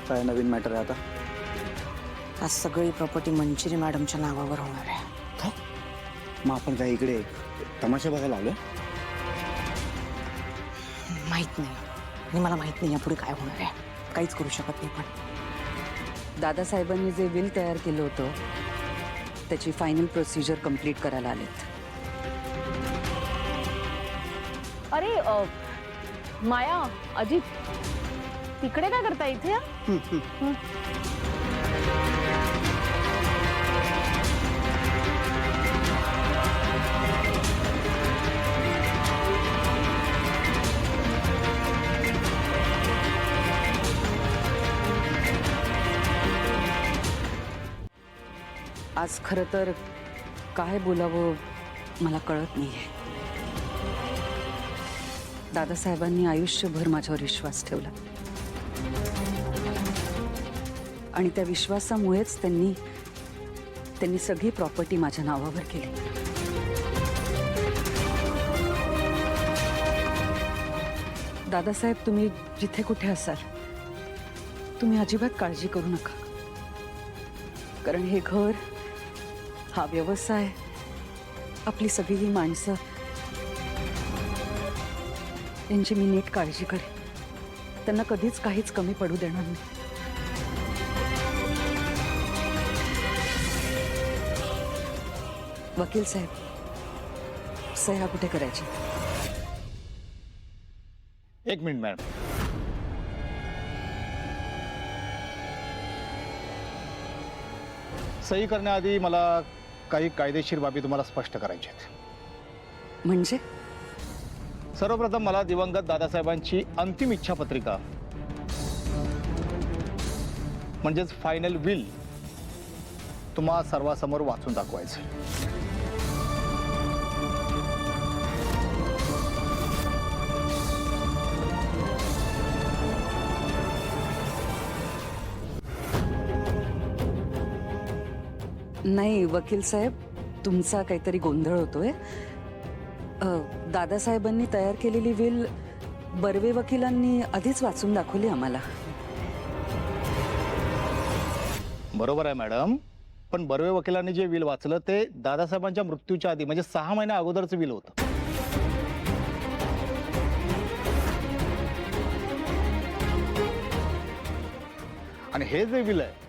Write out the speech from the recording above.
काय नवीन मॅटर आहे आता? आज सगळी प्रॉपर्टी मंजिरी मॅडमच्या नावावर होणार आहे. काय? मग आपण काय इकडे तमाशा बघायला आलोय? माहित नाही आणि मला माहित नाही यापुढे काय होणार आहे. काहीच करू शकत नाही. पण दादासाहेबांनी जे विल तयार केलं होतं त्याची फायनल प्रोसिजर कंप्लीट करायला आलेत. अरे माया, अजित, तिकडे काय करता इथे? आज खरं तर काय बोलावं मला कळत नाहीये. दादासाहेबांनी आयुष्यभर माझ्यावर विश्वास ठेवला आणि त्या विश्वासामुळेच त्यांनी सगळी प्रॉपर्टी माझ्या नावावर केली. दादासाहेब, तुम्ही जिथे कुठे असाल तुम्ही अजिबात काळजी करू नका. कारण हे घर, हा व्यवसाय, आपली सगळी ही माणसं, त्यांची मी नीट काळजी करेन. त्यांना कधीच काहीच कमी पडू देणार नाही. वकील साहेब, सह्या कुठे करायची? एक मिनिट मॅडम. सही करण्याआधी मला काही कायदेशीर बाबी तुम्हाला स्पष्ट करायच्या आहेत. म्हणजे सर्वप्रथम मला दिवंगत दादासाहेबांची अंतिम इच्छापत्रिका म्हणजेच फायनल विल तुम्हा सर्वांसमोर वाचून दाखवायचं. नाही वकील साहेब, तुमचा काहीतरी गोंधळ होतोय. दादासाहेबांनी तयार केलेली विल बर्वे वकिलांनी आधीच वाचून दाखवली आम्हाला. बरोबर आहे मॅडम, पण बर्वे वकिलांनी जे विल वाचलं ते दादासाहेबांच्या मृत्यूच्या आधी म्हणजे 6 महिन्या अगोदरचं विल होतं. आणि हे जे विल आहे